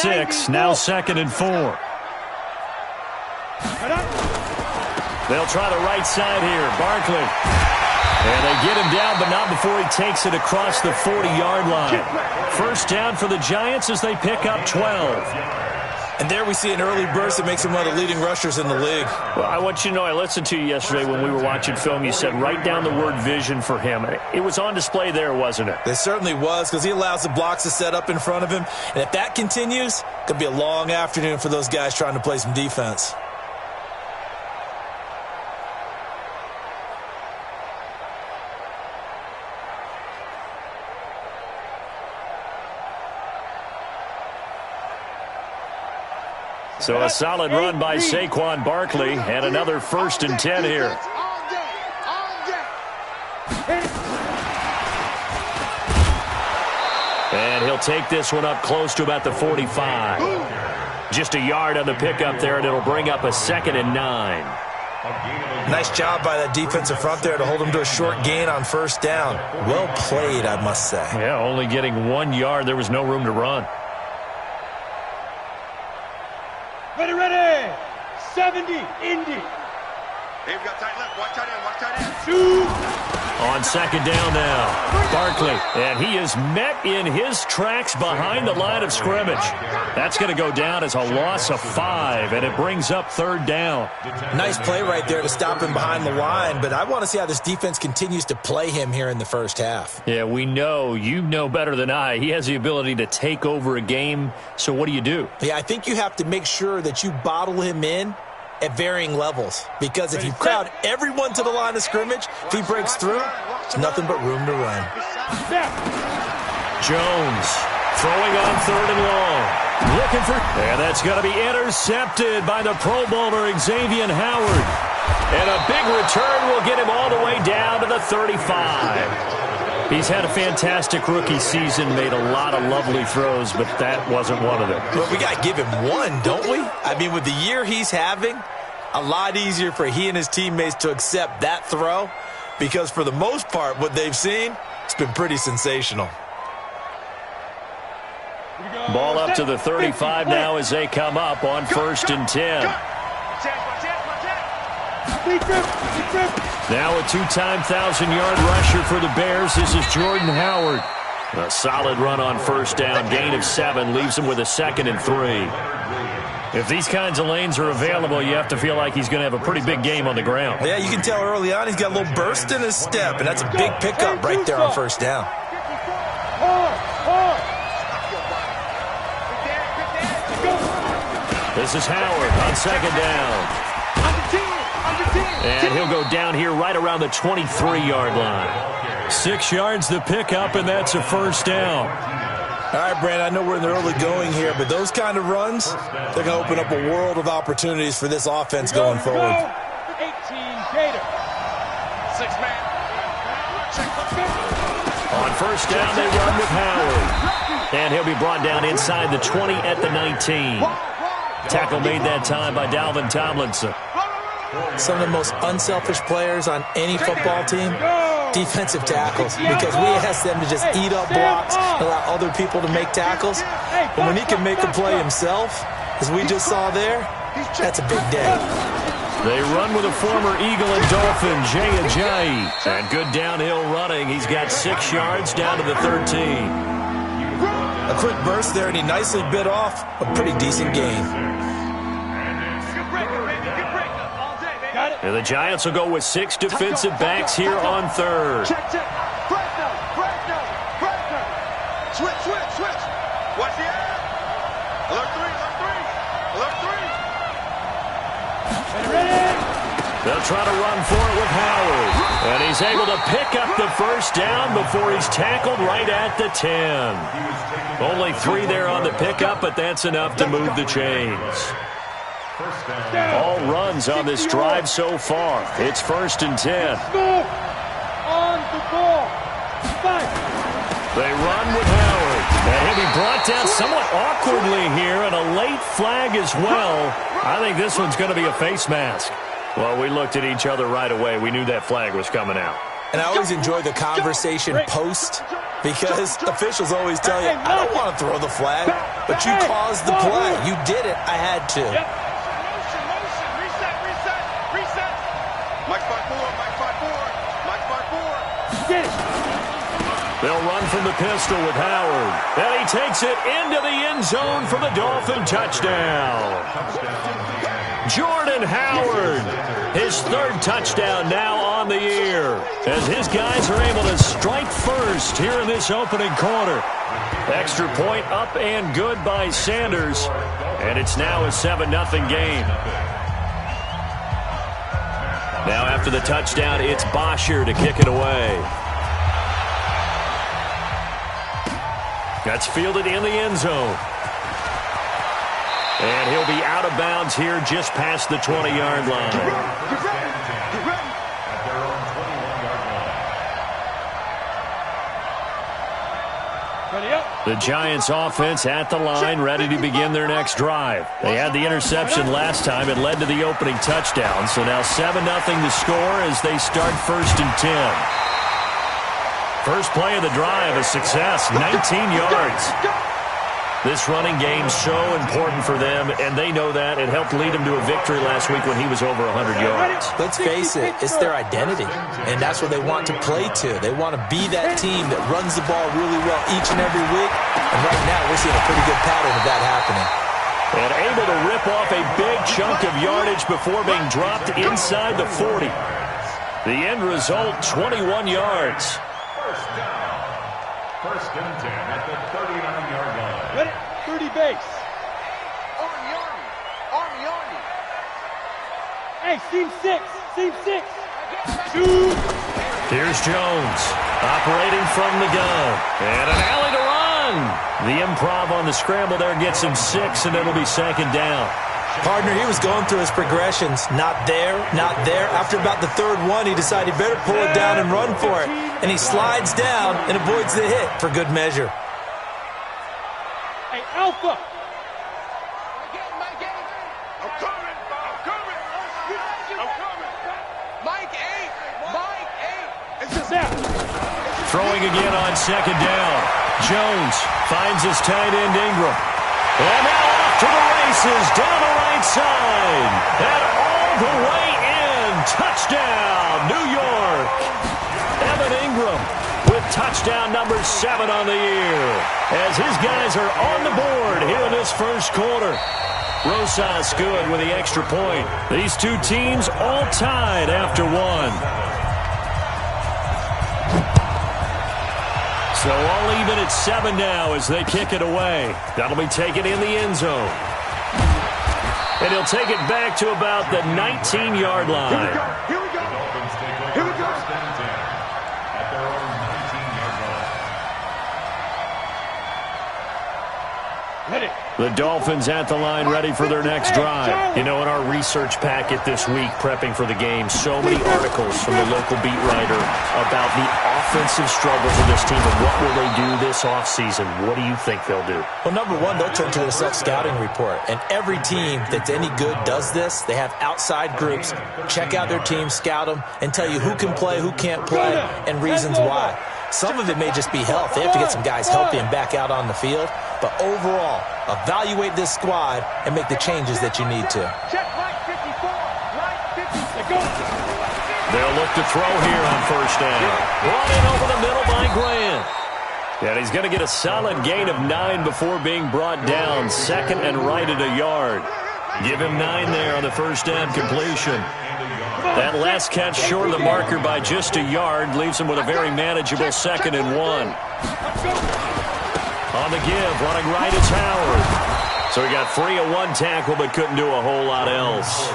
6, now 2nd and 4. They'll try the right side here. Barkley. And they get him down, but not before he takes it across the 40-yard line. First down for the Giants as they pick up 12. And there we see an early burst that makes him one of the leading rushers in the league. Well, I want you to know, I listened to you yesterday when we were watching film. You said write down the word vision for him. It was on display there, wasn't it? It certainly was, because he allows the blocks to set up in front of him. And if that continues, it could be a long afternoon for those guys trying to play some defense. So a solid run by Saquon Barkley, and another 1st and 10 here. And he'll take this one up close to about the 45. Just a yard on the pickup there, and it'll bring up a 2nd and 9. Nice job by that defensive front there to hold him to a short gain on 1st down. Well played, I must say. Yeah, only getting 1 yard. There was no room to run. Ready. 70, Indy. They've got tight left. Watch tight end. 2. On 2nd down now, Barkley. And he is met in his tracks behind the line of scrimmage. That's going to go down as a loss of 5, and it brings up 3rd down. Nice play right there to stop him behind the line, but I want to see how this defense continues to play him here in the first half. Yeah, we know. You know better than I. He has the ability to take over a game, so what do? Yeah, I think you have to make sure that you bottle him in at varying levels, because if you crowd everyone to the line of scrimmage, if he breaks through, there's nothing but room to run. Jones throwing on 3rd and long. Looking for, and that's going to be intercepted by the Pro Bowler Xavier Howard. And a big return will get him all the way down to the 35. He's had a fantastic rookie season, made a lot of lovely throws, but that wasn't one of them. But we got to give him one, don't we? I mean, with the year he's having, a lot easier for he and his teammates to accept that throw, because for the most part, what they've seen, it's been pretty sensational. Ball up to the 35 now as they come up on 1st and 10. Now a 2-time 1,000-yard rusher for the Bears. This is Jordan Howard. A solid run on 1st down. Gain of 7 leaves him with a 2nd and 3. If these kinds of lanes are available, you have to feel like he's going to have a pretty big game on the ground. Yeah, you can tell early on he's got a little burst in his step, and that's a big pickup right there on 1st down. This is Howard on 2nd down. And he'll go down here right around the 23-yard line. 6 yards the pickup, and that's a 1st down. All right, Brandon, I know we're in the early going here, but those kind of runs, they're going to open up a world of opportunities for this offense going forward. 18 Gator. 6-man. On 1st down, they run with Howard. And he'll be brought down inside the 20 at the 19. Tackle made that time by Dalvin Tomlinson. Some of the most unselfish players on any football team, defensive tackles, because we ask them to just eat up blocks, allow other people to make tackles. But when he can make a play himself, as we just saw there, that's a big day. They run with a former Eagle and Dolphin, Jay Ajayi. And good downhill running. He's got 6 yards down to the 13. A quick burst there, and he nicely bit off a pretty decent gain. And the Giants will go with 6 defensive backs here on 3rd. Check. Switch. Watch the air. Alert 3. They'll try to run for it with Howard. And he's able to pick up the 1st down before he's tackled right at the 10. Only 3 there on the pickup, but that's enough to move the chains. All runs on this drive so far. It's 1st and 10. On the ball. 5. They run with Howard. And he'll be brought down somewhat awkwardly here, and a late flag as well. I think this one's going to be a face mask. Well, we looked at each other right away. We knew that flag was coming out. And I always enjoy the conversation post because officials always tell you, I don't want to throw the flag, but you caused the play. You did it. I had to. Motion. Reset. Mike 5-4. Mike 5-4. Get it. They'll run from the pistol with Howard. And he takes it into the end zone for the Dolphin touchdown. Jordan Howard, his third touchdown now on the year, as his guys are able to strike first here in this opening quarter. Extra point up and good by Sanders, and it's now a 7-0 game. Now after the touchdown, it's Bosher to kick it away. That's fielded in the end zone. And he'll be out of bounds here just past the 20-yard line. The Giants offense at the line, ready to begin their next drive. They had the interception last time. It led to the opening touchdown. So now 7-0 the score as they start 1st and 10. First play of the drive, a success, 19 yards. This running game so important for them, and they know that. It helped lead them to a victory last week when he was over 100 yards. Let's face it, it's their identity, and that's what they want to play to. They want to be that team that runs the ball really well each and every week, and right now we're seeing a pretty good pattern of that happening. And able to rip off a big chunk of yardage before being dropped inside the 40. The end result, 21 yards. First and 10 at the 39-yard line. Ready? 30 base. Army. Hey, seam 6. Shoot. Here's Jones, operating from the gun. And an alley to run. The improv on the scramble there gets him 6, and it'll be 2nd down. Partner, he was going through his progressions. Not there. After about the 3rd one, he decided he better pull it down and run for it. And he slides down and avoids the hit for good measure. Hey, Alpha. I'm coming. Mike 8. It's just out. Throwing again on 2nd down. Jones finds his tight end Ingram. And now off to the races down the right side. And all the way in. Touchdown, New York. Evan Ingram with touchdown number 7 on the year. As his guys are on the board here in this first quarter. Rosas good with the extra point. These two teams all tied after 1. So all even at 7 now as they kick it away. That'll be taken in the end zone. And he'll take it back to about the 19-yard line. Here we go. First and 10 at their own 19-yard line. Ready. The Dolphins at the line, ready for their next drive. You know, in our research packet this week, prepping for the game, so many articles from the local beat writer about the offensive struggles of this team and what will they do this offseason. What do you think they'll do? Well, number one, they'll turn to their self-scouting report. And every team that's any good does this. They have outside groups. Check out their team, scout them, and tell you who can play, who can't play, and reasons why. Some of it may just be health. They have to get some guys healthy and back out on the field. But overall, evaluate this squad and make the changes that you need to. Check right 54. Right 50. They go. They'll look to throw here on 1st down. Brought in over the middle by Grant. And he's going to get a solid gain of 9 before being brought down. 2nd and right at a yard. Give him 9 there on the 1st down completion. That last catch short of the marker by just a yard leaves him with a very manageable 2nd and 1. On the give, running right is Howard. So he got free of 1 tackle but couldn't do a whole lot else.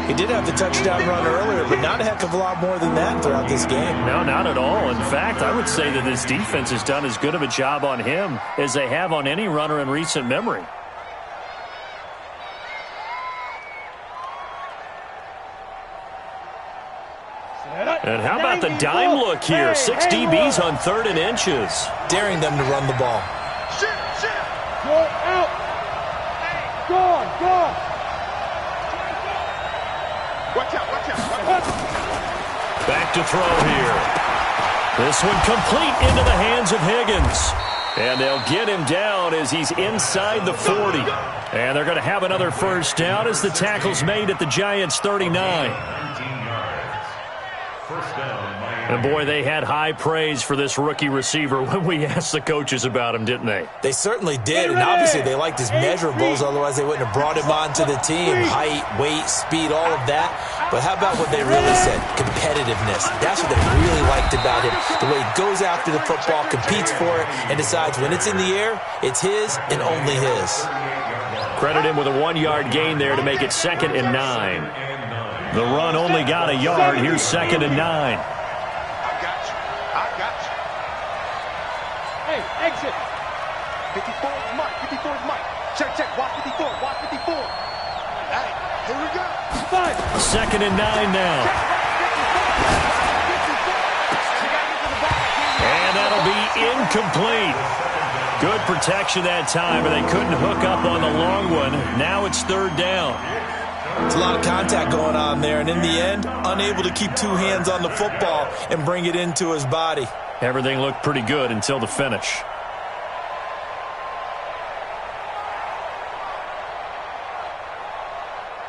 He did have the touchdown run earlier, but not a heck of a lot more than that throughout this game. No, not at all. In fact, I would say that this defense has done as good of a job on him as they have on any runner in recent memory. And how about the dime look here? 6 DBs on 3rd and inches. Daring them to run the ball. Go out. Gone. Watch out. Back to throw here. This one complete into the hands of Higgins. And they'll get him down as he's inside the 40. And they're going to have another first down as the tackle's made at the Giants' 39. 19 yards. First down, Miami. And, boy, they had high praise for this rookie receiver when we asked the coaches about him, didn't they? They certainly did, and obviously they liked his measurables, otherwise they wouldn't have brought him onto the team. Height, weight, speed, all of that. But how about what they really said? Competitiveness. That's what they really liked about him. The way he goes after the football, competes for it, and decides when it's in the air, it's his and only his. Credit him with a 1-yard gain there to make it 2nd and 9. The run only got a yard. Here's 2nd and 9. Hey, exit. 54 is Mike. 54 is Mike. Check, check. Watch 54. Watch 54. Hey, here we go. 2nd and 9 now. And that'll be incomplete. Good protection that time, but they couldn't hook up on the long one. Now it's 3rd down. It's a lot of contact going on there, and in the end, unable to keep 2 hands on the football and bring it into his body. Everything looked pretty good until the finish.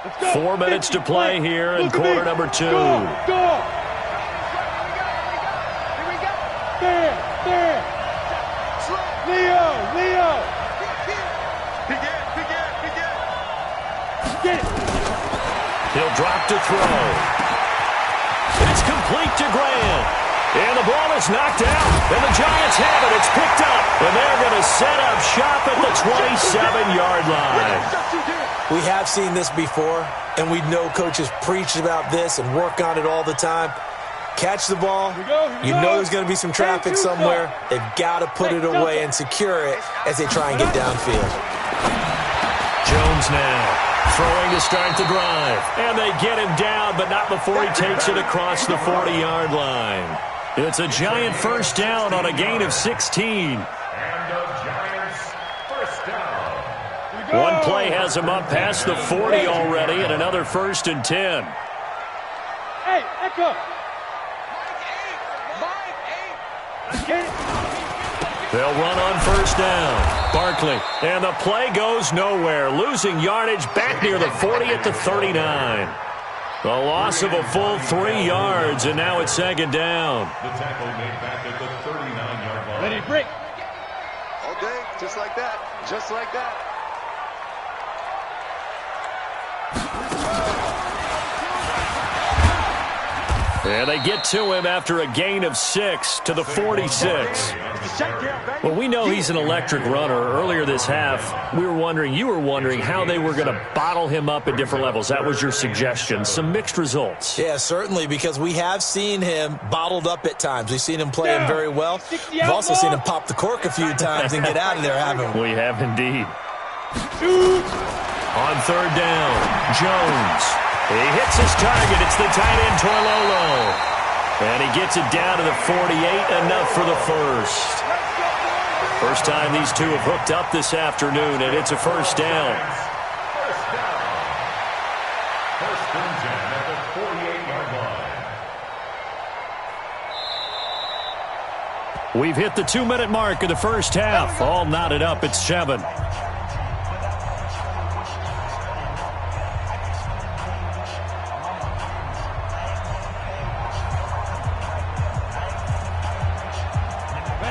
Let's go. 4 minutes to play here in quarter number 2. Go. There. Leo. Get it. He'll drop to throw. It's complete to Grant. And the ball is knocked out. And the Giants have it. It's picked up. And they're going to set up shop at the 27-yard line. We have seen this before, and we know coaches preach about this and work on it all the time. Catch the ball. You know there's going to be some traffic somewhere. They've got to put it away and secure it as they try and get downfield. Jones now throwing to start the drive. And they get him down, but not before he takes it across the 40-yard line. It's a Giant first down on a gain of 16. And the Giants first down. One play has him up past the 40 already, and another 1st and 10. Hey, Echo. They'll run on first down. Barkley, and the play goes nowhere. Losing yardage back near the 40 at the 39. The loss of a full 3 yards, and now it's 2nd down. The tackle made back at the 39-yard line. Ready, break. Okay, just like that. Just like that. And they get to him after a gain of 6 to the 46. Well, we know he's an electric runner. Earlier this half, you were wondering how they were going to bottle him up at different levels. That was your suggestion. Some mixed results. Yeah, certainly, because we have seen him bottled up at times. We've seen him playing very well. We've also seen him pop the cork a few times and get out of there, haven't we? We have indeed. On 3rd down, Jones. He hits his target. It's the tight end, Torlolo. And he gets it down to the 48, enough for the first. First time these two have hooked up this afternoon, and it's a first down. First and 10 at the 48-yard line. We've hit the 2-minute mark of the first half. All knotted up at 7.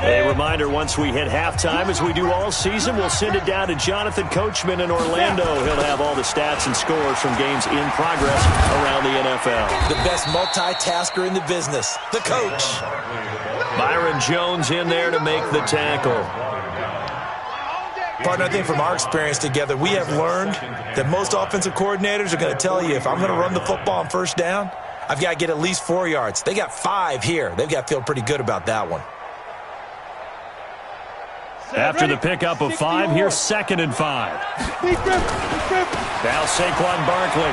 A reminder, once we hit halftime, as we do all season, we'll send it down to Jonathan Coachman in Orlando. He'll have all the stats and scores from games in progress around the NFL. The best multitasker in the business, the coach. Byron Jones in there to make the tackle. Partner, I think from our experience together, we have learned that most offensive coordinators are going to tell you, if I'm going to run the football on first down, I've got to get at least 4 yards. They got 5 here. They've got to feel pretty good about that one. After the pickup of 5, here's 2nd and 5. Now Saquon Barkley.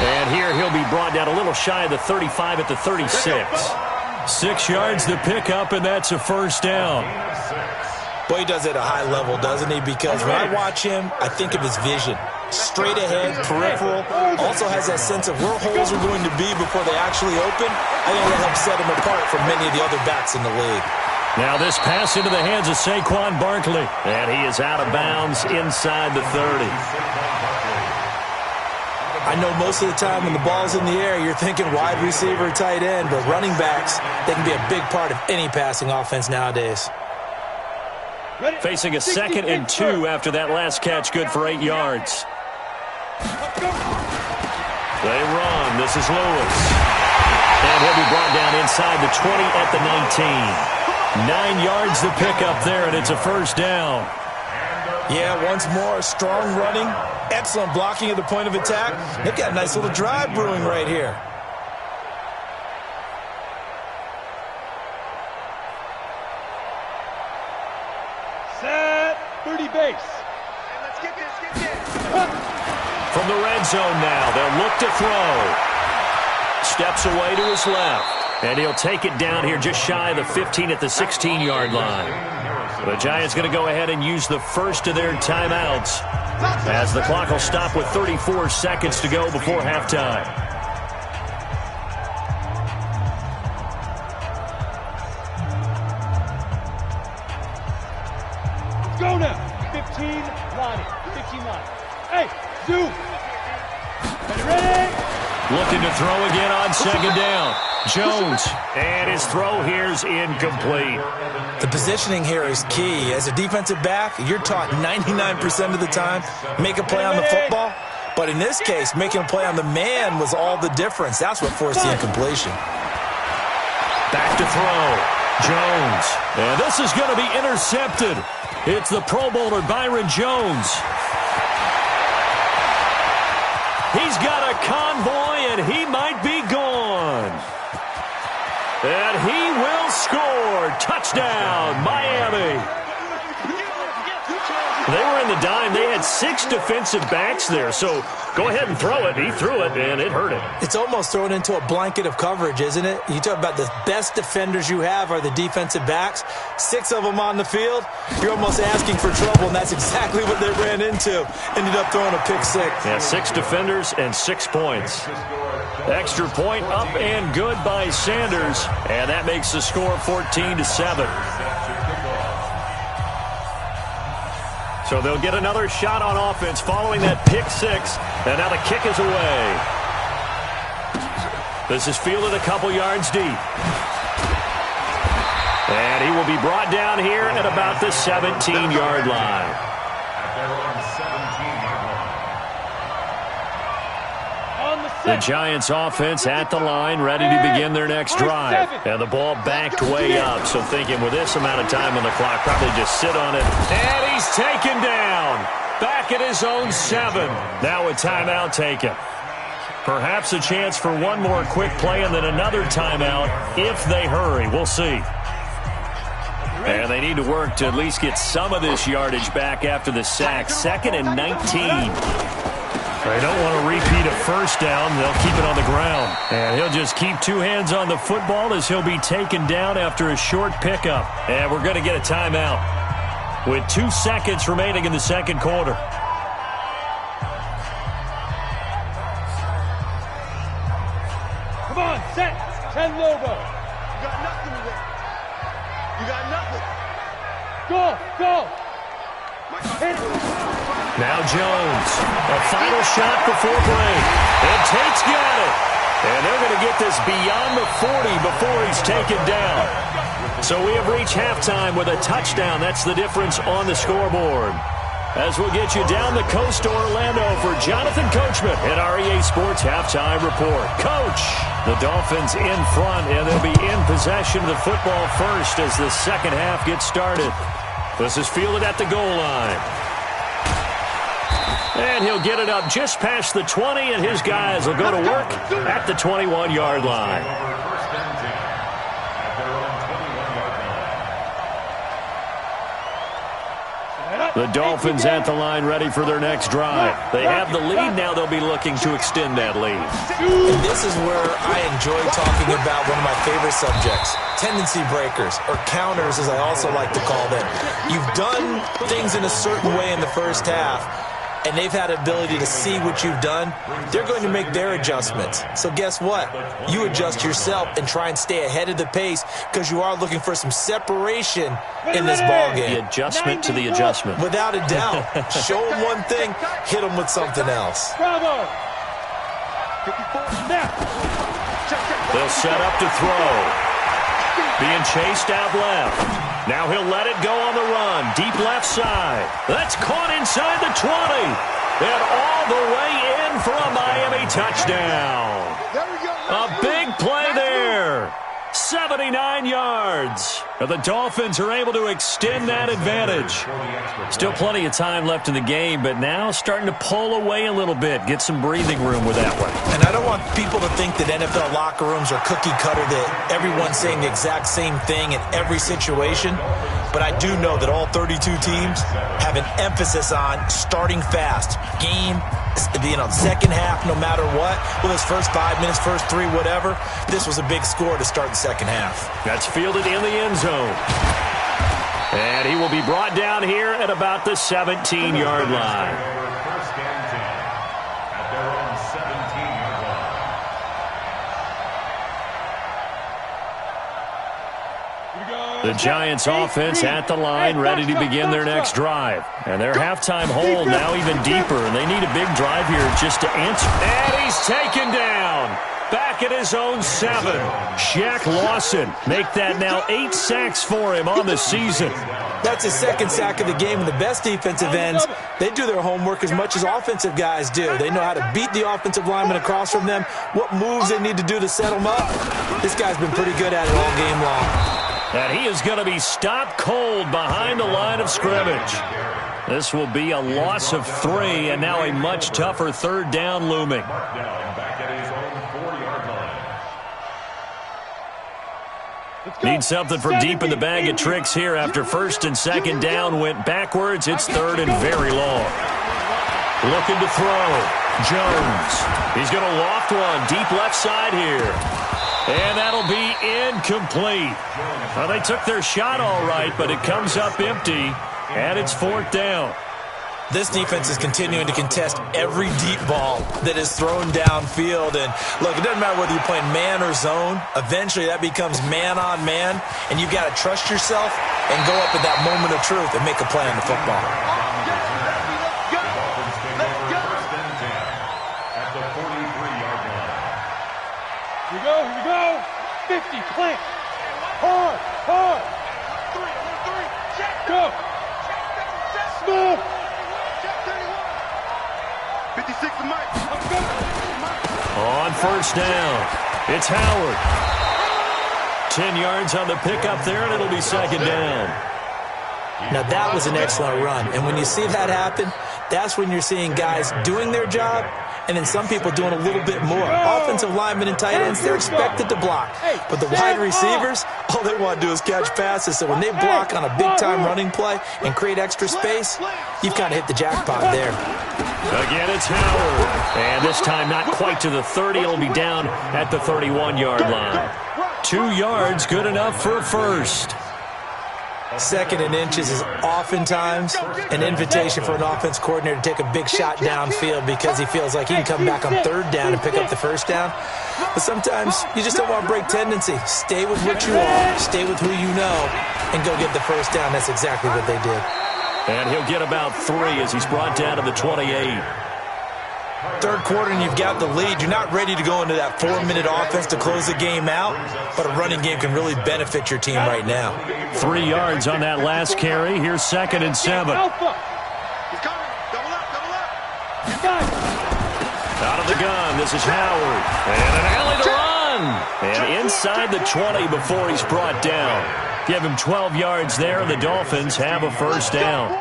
And here he'll be brought down a little shy of the 35 at the 36. 6 yards the pickup, and that's a first down. Boy, he does it at a high level, doesn't he? Because when I watch him, I think of his vision. straight ahead, peripheral, also has that sense of where holes are going to be before they actually open. I think that'll help set him apart from many of the other backs in the league. Now this pass into the hands of Saquon Barkley, and he is out of bounds inside the 30. I know most of the time when the ball's in the air, you're thinking wide receiver, tight end, but running backs, they can be a big part of any passing offense nowadays. Facing a 2nd and 2 after that last catch, good for 8 yards. They run. This is Lewis. And he'll be brought down inside the 20 at the 19. 9 yards to pick up there, and it's a first down. Yeah, once more, strong running, excellent blocking at the point of attack. They've got a nice little drive brewing right here. Set 30 base. Let's get this. From the red zone now, they'll look to throw. Steps away to his left, and he'll take it down here just shy of the 15 at the 16-yard line. The Giants going to go ahead and use the first of their timeouts as the clock will stop with 34 seconds to go before halftime. Let's go now. 15 line. 15 line. Hey, zoom. Ready? Looking to throw again on 2nd down. Jones, and his throw here's incomplete. The positioning here is key. As a defensive back, you're taught 99% of the time, make a play on the football. But in this case, making a play on the man was all the difference. That's what forced the incompletion. Back to throw. Jones. And this is going to be intercepted. It's the Pro Bowler, Byron Jones. He's got a convoy, and he might be gone. And he will score. Touchdown, Miami. They were in the dime. They had 6 defensive backs there, so go ahead and throw it. He threw it, and it hurt him. It's almost thrown into a blanket of coverage, isn't it? You talk about the best defenders you have are the defensive backs. 6 of them on the field. You're almost asking for trouble, and that's exactly what they ran into. Ended up throwing a pick 6. Yeah, 6 defenders and 6 points. Extra point up and good by Sanders, and that makes the score 14-7. So they'll get another shot on offense following that pick 6, and now the kick is away. This is fielded a couple yards deep. And he will be brought down here at about the 17-yard line. The Giants offense at the line, ready to begin their next drive. And the ball backed way up, so thinking with this amount of time on the clock, probably just sit on it. And he's taken down. Back at his own 7. Now a timeout taken. Perhaps a chance for one more quick play and then another timeout if they hurry. We'll see. And they need to work to at least get some of this yardage back after the sack. 2nd and 19. They don't want to repeat a first down. They'll keep it on the ground. And he'll just keep 2 hands on the football as he'll be taken down after a short pickup. And we're going to get a timeout with 2 seconds remaining in the second quarter. Come on, set. 10 Lobo. You got nothing today. You got nothing. Go. Hit it. Now Jones, a final shot before break. And Tate's got it. And they're going to get this beyond the 40 before he's taken down. So we have reached halftime with a touchdown. That's the difference on the scoreboard. As we'll get you down the coast to Orlando for Jonathan Coachman at our EA Sports Halftime Report. Coach, the Dolphins in front, and they'll be in possession of the football first as the second half gets started. This is fielded at the goal line. And he'll get it up just past the 20, and his guys will go to work at the 21-yard line. The Dolphins at the line ready for their next drive. They have the lead now. They'll be looking to extend that lead. And this is where I enjoy talking about one of my favorite subjects, tendency breakers, or counters as I also like to call them. You've done things in a certain way in the first half, and they've had the ability to see what you've done, they're going to make their adjustments. So guess what? You adjust yourself and try and stay ahead of the pace because you are looking for some separation in this ballgame. The adjustment to the adjustment. Without a doubt. Show them one thing, hit them with something else. Bravo. They'll set up to throw. Being chased out left. Now he'll let it go on the run. Deep left side. That's caught inside the 20. And all the way in for a Miami touchdown. A big play there. 79 yards. The Dolphins are able to extend that advantage. Still plenty of time left in the game, but now starting to pull away a little bit. Get some breathing room with that one. And I don't want people to think that NFL locker rooms are cookie cutter, that everyone's saying the exact same thing in every situation. But I do know that all 32 teams have an emphasis on starting fast. Game, second half, no matter what. Well, this first 5 minutes, first 3, whatever. This was a big score to start the second half. That's fielded in the end zone. And he will be brought down here at about the 17-yard line. First and 10 at their own 17-yard line. The Giants offense at the line, ready to begin their next drive. And their halftime hole now even deeper, and they need a big drive here just to answer. And he's taken down. Back at his own 7. Shaq Lawson make that now 8 sacks for him on the season. That's his second sack of the game, and the best defensive ends, they do their homework as much as offensive guys do. They know how to beat the offensive lineman across from them, what moves they need to do to set them up. This guy's been pretty good at it all game long. And he is going to be stopped cold behind the line of scrimmage. This will be a loss of 3, and now a much tougher third down looming. Need something from deep in the bag of tricks here after first and second down went backwards. It's third and very long. Looking to throw. Jones. He's going to loft one deep left side here. And that'll be incomplete. Well, they took their shot all right, but it comes up empty, and it's fourth down. This defense is continuing to contest every deep ball that is thrown downfield. And, look, it doesn't matter whether you're playing man or zone. Eventually, that becomes man on man, and you've got to trust yourself and go up at that moment of truth and make a play on the football. Here we go. 50, plant. Hard. 3, go. Move. 56 to Mike. On first down, it's Howard. 10 yards on the pickup there, and it'll be second down. Now, that was an excellent run. And when you see that happen, that's when you're seeing guys doing their job and then some people doing a little bit more. Offensive linemen and tight ends, they're expected to block. But the wide receivers, all they want to do is catch passes. So when they block on a big-time running play and create extra space, you've kind of hit the jackpot there. Again, it's Howard. And this time not quite to the 30. It'll be down at the 31-yard line. 2 yards, good enough for a first. Second and inches is oftentimes an invitation for an offense coordinator to take a big shot downfield because he feels like he can come back on third down and pick up the first down. But sometimes you just don't want to break tendency. Stay with what you are, stay with who you know, and go get the first down. That's exactly what they did. And he'll get about 3 as he's brought down to the 28. Third quarter and you've got the lead. You're not ready to go into that 4-minute offense to close the game out, but a running game can really benefit your team right now. 3 yards on that last carry. Here's second and 7. Alpha. He's coming. Double up. Out of the gun, this is Howard. And an alley to run. And inside the 20 before he's brought down. Give him 12 yards there, and the Dolphins have a first down.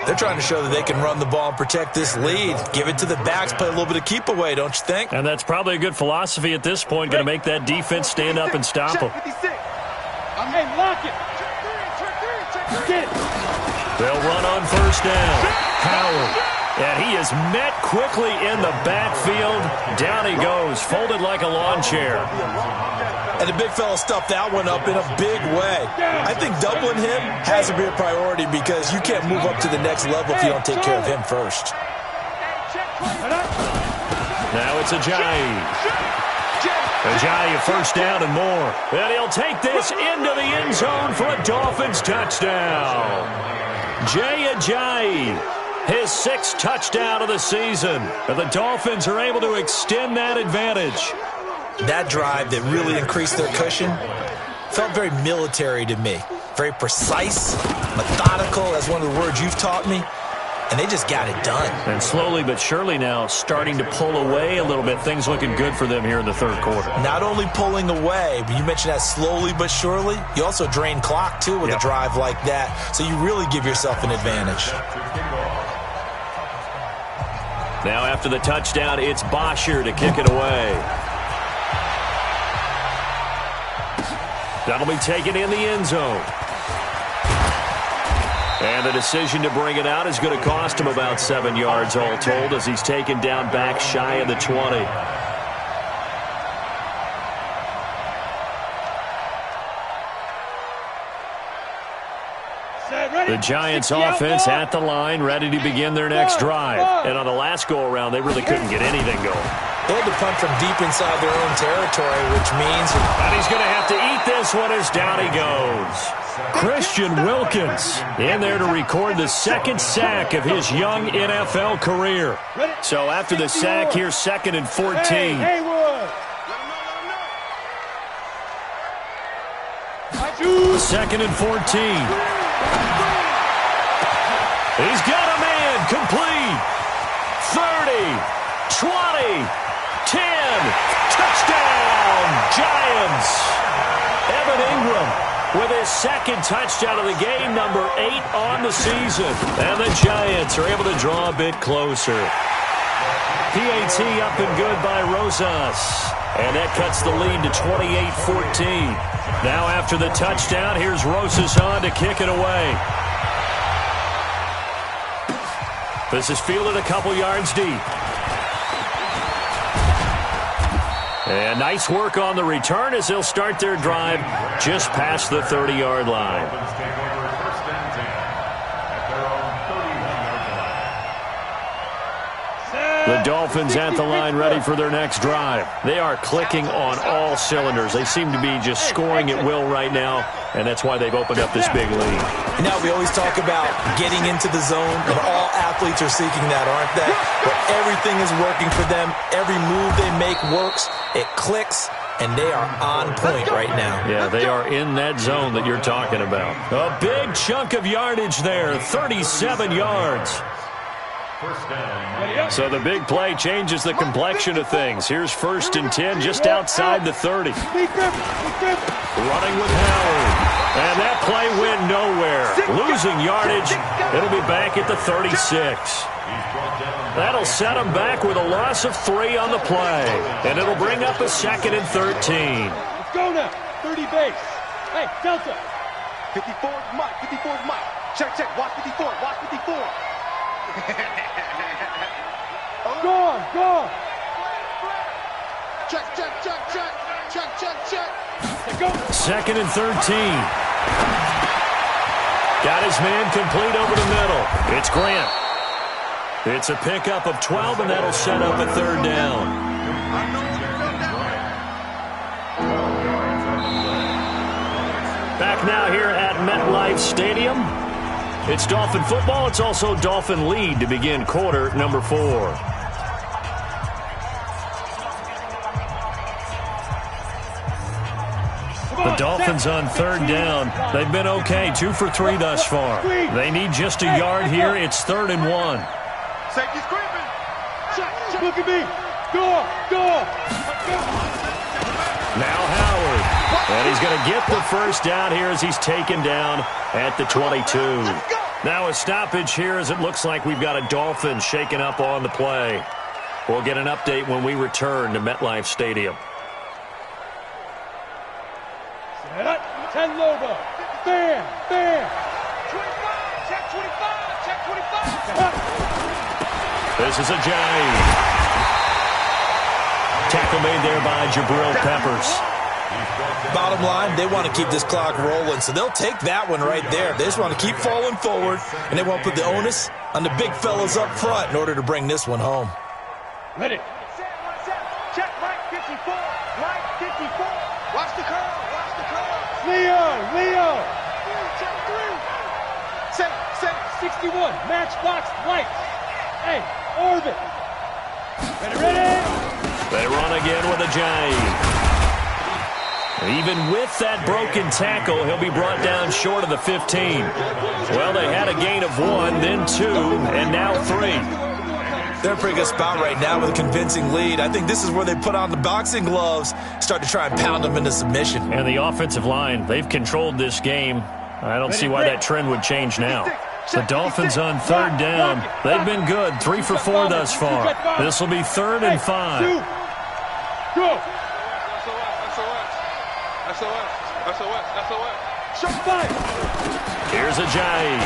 They're trying to show that they can run the ball and protect this lead. Give it to the backs, play a little bit of keep away, don't you think? And that's probably a good philosophy at this point, going to make that defense stand up and stop them. Hey, lock it. Get it. They'll run on first down. Howard. And he is met quickly in the backfield. Down he goes, folded like a lawn chair. And the big fella stuffed that one up in a big way. I think doubling him has to be a priority because you can't move up to the next level if you don't take care of him first. Now it's Ajayi. Ajayi, first down and more. And he'll take this into the end zone for a Dolphins touchdown. Jay Ajayi, his 6th touchdown of the season. And the Dolphins are able to extend that advantage. That drive that really increased their cushion felt very military to me. Very precise, methodical, that's one of the words you've taught me. And they just got it done. And slowly but surely now starting to pull away a little bit. Things looking good for them here in the 3rd quarter. Not only pulling away, but you mentioned that slowly but surely. You also drain clock, too, with a drive like that. So you really give yourself an advantage. Now after the touchdown, it's Bosher to kick it away. That'll be taken in the end zone. And the decision to bring it out is going to cost him about 7 yards all told as he's taken down back shy of the 20. The Giants offense at the line, ready to begin their next drive. And on the last go-around, they really couldn't get anything going. They had to punt from deep inside their own territory, which means... And he's going to have to eat this one as down he goes. Christian Wilkins in there to record the 2nd sack of his young NFL career. So after the sack, here's 2nd and 14. Second and 14. He's got a man complete. 30, 20, 10. Touchdown, Giants. Evan Ingram with his 2nd touchdown of the game, number 8 on the season. And the Giants are able to draw a bit closer. PAT up and good by Rosas. And that cuts the lead to 28-14. Now after the touchdown, here's Rosas on to kick it away. This is fielded a couple yards deep. And nice work on the return as they'll start their drive just past the 30-yard line. The Dolphins at the line ready for their next drive. They are clicking on all cylinders. They seem to be just scoring at will right now, and that's why they've opened up this big lead. Now, we always talk about getting into the zone, and all athletes are seeking that, aren't they? Where everything is working for them. Every move they make works. It clicks, and they are on point right now. Yeah, they are in that zone that you're talking about. A big chunk of yardage there, 37 yards. So the big play changes the complexion of things. Here's 1st and 10 just outside the 30. Running with Howard. And that play went nowhere. Losing yardage. It'll be back at the 36. That'll set him back with a loss of 3 on the play. And it'll bring up a 2nd and 13. Let's go now. 30 base. Hey, Delta. 54 Mike. 54 Mike. Check, check. Watch 54. Watch 54. Go on, go on. Check, check, check, check. Check, check, check. Go. 2nd and 13. Got his man complete over the middle. It's Grant. It's a pickup of 12, and that'll set up a 3rd down. Back now here at MetLife Stadium. It's Dolphin football. It's also Dolphin lead to begin quarter number 4. The Dolphins on 3rd down. They've been okay, 2 for 3 thus far. They need just a yard here. It's 3rd and 1. Safety screaming. Check, check. Look at me. Go, go. Now Howard. And he's going to get the first down here as he's taken down at the 22. Now a stoppage here as it looks like we've got a Dolphin shaken up on the play. We'll get an update when we return to MetLife Stadium. 10 Lobo. Bam, bam. 25, check 25, check 25. This is Ajayi. Tackle made there by Jabril Peppers. Bottom line, they want to keep this clock rolling, so they'll take that one right there. They just want to keep falling forward, and they want to put the onus on the big fellas up front in order to bring this one home. Ready. Check, Mike 54. Mike 54. Watch the curl. Watch the curl. Leo. Check 3. Set. 61. Matchbox lights. Hey, orbit. Ready. They run again with a Giant. Even with that broken tackle, he'll be brought down short of the 15. Well, they had a gain of 1, then 2, and now 3. They're in a pretty good spot right now with a convincing lead. I think this is where they put on the boxing gloves, start to try and pound them into submission. And the offensive line, they've controlled this game. I don't see why that trend would change now. The Dolphins on 3rd down. They've been good, 3 for 4 thus far. This will be 3rd and 5. Go. SOS. Here's a Giant.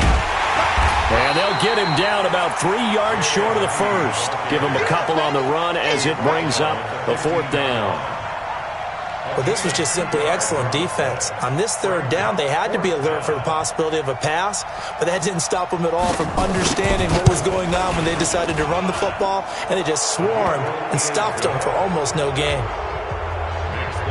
And they'll get him down about 3 yards short of the first. Give him a couple on the run as it brings up the 4th down. Well, this was just simply excellent defense. On this 3rd down, they had to be alert for the possibility of a pass, but that didn't stop them at all from understanding what was going on when they decided to run the football, and they just swarmed and stuffed them for almost no gain.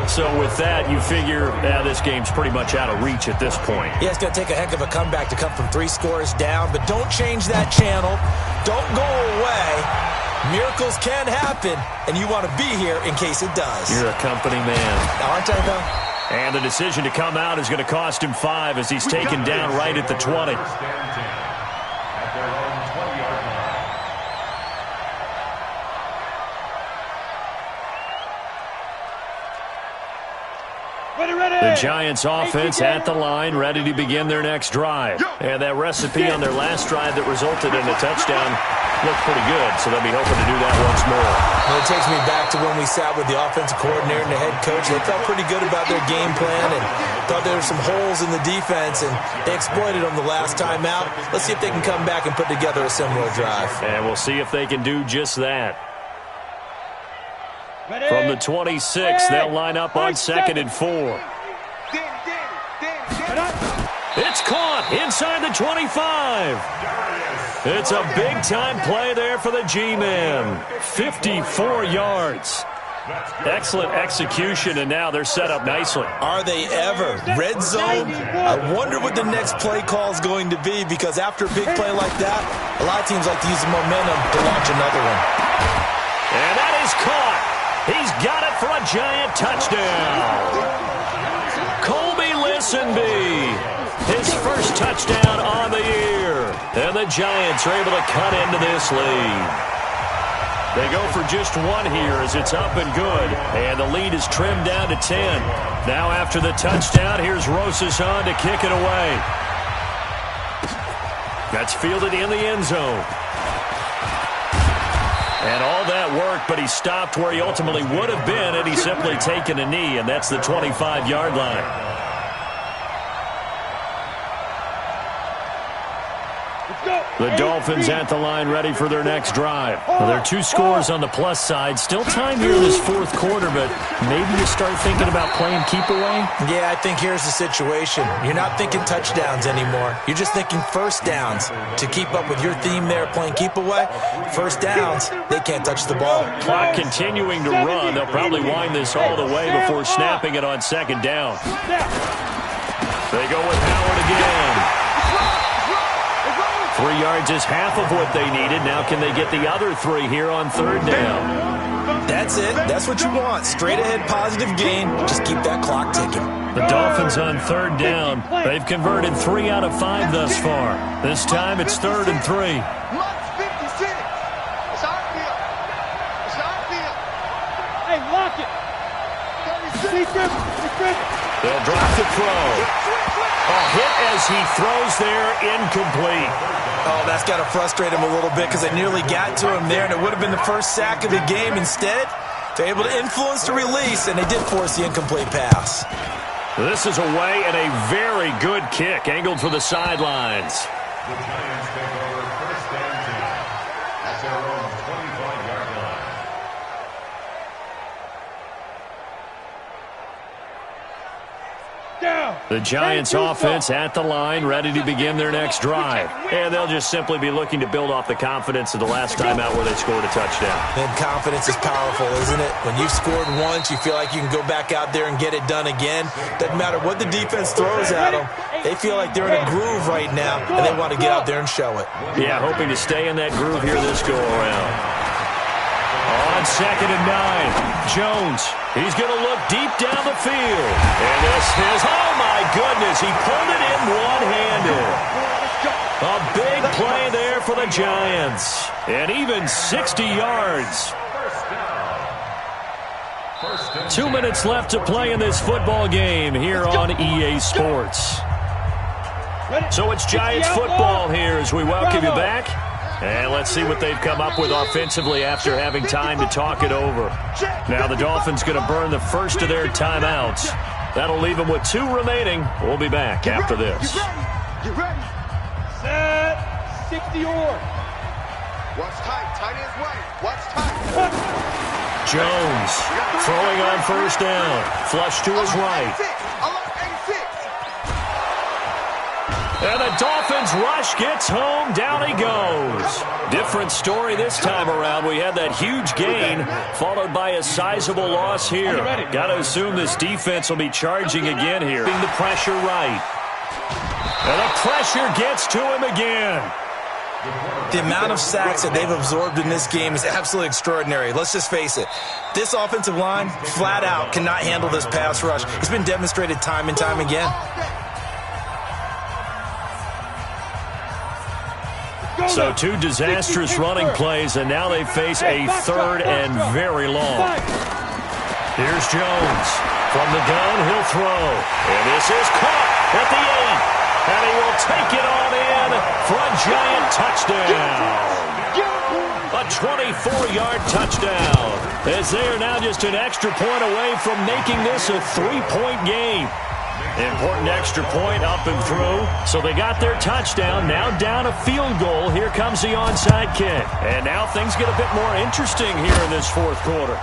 So with that, you figure this game's pretty much out of reach at this point. Yeah, it's going to take a heck of a comeback to come from 3 scores down, but don't change that channel. Don't go away. Miracles can happen, and you want to be here in case it does. You're a company man. Aren't I, though? And the decision to come out is going to cost him 5 as he's taken down right at the 20. The Giants offense at the line, ready to begin their next drive. And that recipe on their last drive that resulted in a touchdown looked pretty good, so they'll be hoping to do that once more. Well, it takes me back to when we sat with the offensive coordinator and the head coach. They felt pretty good about their game plan and thought there were some holes in the defense, and they exploited them the last time out. Let's see if they can come back and put together a similar drive. And we'll see if they can do just that. From the 26, they'll line up on 2nd and 4. It's caught inside the 25. It's a big-time play there for the G-Men. 54 yards. Excellent execution, and now they're set up nicely. Are they ever? Red zone? I wonder what the next play call is going to be, because after a big play like that, a lot of teams like to use the momentum to launch another one. And that is caught. He's got it for a Giant touchdown. Colby Listenby, his first touchdown on the year. And the Giants are able to cut into this lead. They go for just 1 here as it's up and good. And the lead is trimmed down to 10. Now after the touchdown, here's Rosas on to kick it away. That's fielded in the end zone. And all that work, but he stopped where he ultimately would have been had he simply taken a knee, and that's the 25-yard line. The Dolphins at the line ready for their next drive. Well, there are 2 scores on the plus side. Still time here in this 4th quarter, but maybe you start thinking about playing keep away? Yeah, I think here's the situation. You're not thinking touchdowns anymore. You're just thinking first downs. To keep up with your theme there, playing keep away, first downs, they can't touch the ball. Clock continuing to run. They'll probably wind this all the way before snapping it on 2nd down. They go with Howard again. 3 yards is half of what they needed. Now can they get the other 3 here on 3rd down? That's it. That's what you want. Straight ahead positive gain. Just keep that clock ticking. The Dolphins on 3rd down. They've converted 3 out of 5 thus far. This time it's 3rd and 3. Hey, lock it. They'll drop the throw. A hit as he throws there, incomplete. Oh, that's got to frustrate him a little bit because they nearly got to him there, and it would have been the first sack of the game. Instead, they're able to influence the release, and they did force the incomplete pass. This is away and a very good kick, angled for the sidelines. The Giants take over 1st and 10 at their own 25-yard line. Down. The Giants offense at the line, ready to begin their next drive. And they'll just simply be looking to build off the confidence of the last time out where they scored a touchdown. And confidence is powerful, isn't it? When you've scored once, you feel like you can go back out there and get it done again. Doesn't matter what the defense throws at them. They feel like they're in a groove right now, and they want to get out there and show it. Yeah, hoping to stay in that groove here this go-around. On 2nd and 9, Jones. He's going to look deep down the field. And this is, oh my goodness, he pulled it in one-handed. A big play there for the Giants. And even 60 yards. 2 minutes left to play in this football game here on EA Sports. So it's Giants football here as we welcome you back. And let's see what they've come up with offensively after having time to talk it over. Now the Dolphins going to burn the first of their timeouts. That'll leave them with 2 remaining. We'll be back after this. Get ready. Set. 60 or. Watch tight. Tight ends right. Watch tight. Jones throwing on first down. Flush to his right. 86. And the Dolphins rush gets home. Down he goes. Different story this time around. We had that huge gain followed by a sizable loss here. Got to assume this defense will be charging again here. The pressure right. And the pressure gets to him again. The amount of sacks that they've absorbed in this game is absolutely extraordinary. Let's just face it. This offensive line, flat out, cannot handle this pass rush. It's been demonstrated time and time again. So 2 disastrous running plays, and now they face a 3rd and very long. Here's Jones. From the gun, he'll throw. And this is caught at the 8. And he will take it on in for a Giant touchdown. A 24-yard touchdown. As they are now just an extra point away from making this a 3-point game. Important extra point up and through. So they got their touchdown. Now down a field goal. Here comes the onside kick. And now things get a bit more interesting here in this 4th quarter.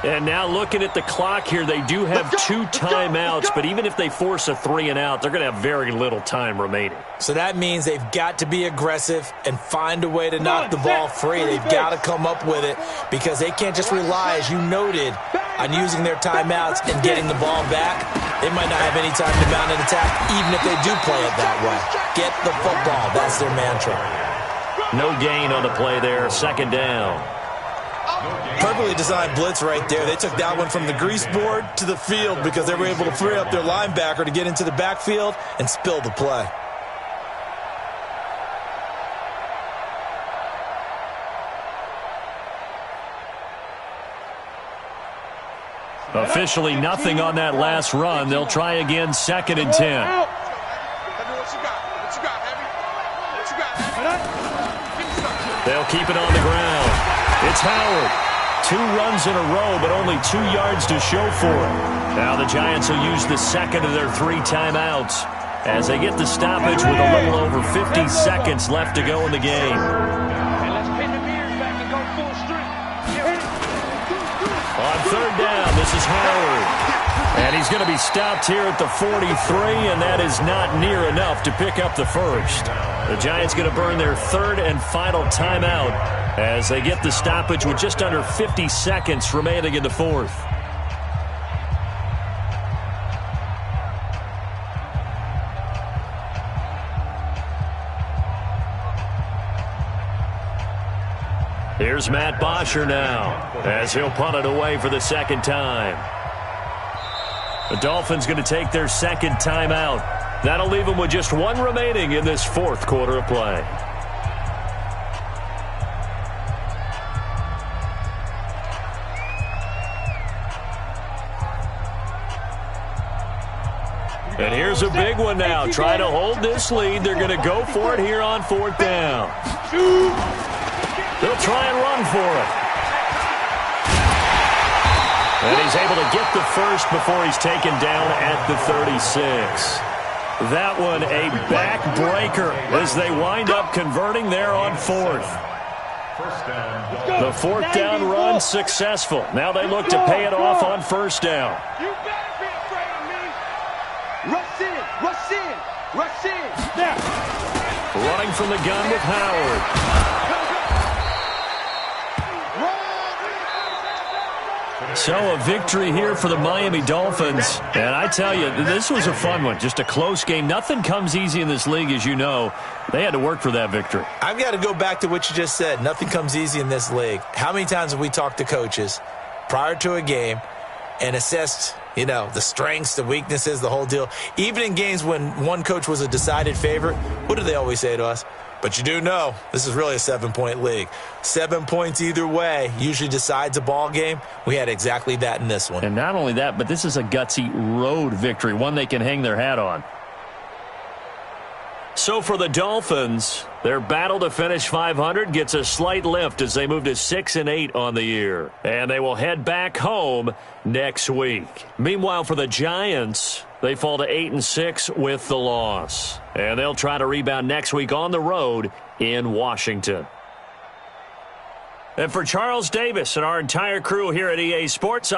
And now looking at the clock here, they do have 2 timeouts. But even if they force a 3 and out, they're going to have very little time remaining. So that means they've got to be aggressive and find a way to knock the ball free. They've got to come up with it because they can't just rely, as you noted, on using their timeouts and getting the ball back. They might not have any time to mount an attack, even if they do play it that way. Get the football. That's their mantra. No gain on the play there. 2nd down. Perfectly designed blitz right there. They took that one from the grease board to the field because they were able to free up their linebacker to get into the backfield and spill the play. Officially nothing on that last run. They'll try again 2nd and 10. What you got? What you got, Heavy? They'll keep it on the ground. It's Howard. 2 runs in a row, but only 2 yards to show for it. Now the Giants will use the 2nd of their 3 timeouts as they get the stoppage with a little over 50 seconds left to go in the game. And let's pin the mirrors back and go full strength. On 3rd down, this is Howard. And he's going to be stopped here at the 43, and that is not near enough to pick up the first. The Giants going to burn their 3rd and final timeout as they get the stoppage with just under 50 seconds remaining in the 4th. Here's Matt Bosher now as he'll punt it away for the 2nd time. The Dolphins going to take their 2nd timeout. That'll leave them with just 1 remaining in this 4th quarter of play. And here's a big one now. Trying to hold this lead. They're going to go for it here on 4th down. They'll try and run for it. And he's able to get the first before he's taken down at the 36. That one a backbreaker as they wind up converting there on 4th. The 4th down run successful. Now they look to pay it off on 1st down. You better be afraid of me. Running from the gun with Howard. So a victory here for the Miami Dolphins. And I tell you, this was a fun one. Just a close game. Nothing comes easy in this league, as you know. They had to work for that victory. I've got to go back to what you just said. Nothing comes easy in this league. How many times have we talked to coaches prior to a game and assessed, the strengths, the weaknesses, the whole deal? Even in games when one coach was a decided favorite, what do they always say to us? But you do know this is really a 7-point league. 7 points either way usually decides a ball game. We had exactly that in this one. And not only that, but this is a gutsy road victory, one they can hang their hat on. So for the Dolphins, their battle to finish 500 gets a slight lift as they move to 6-8 on the year. And they will head back home next week. Meanwhile, for the Giants, they fall to 8-6 with the loss. And they'll try to rebound next week on the road in Washington. And for Charles Davis and our entire crew here at EA Sports,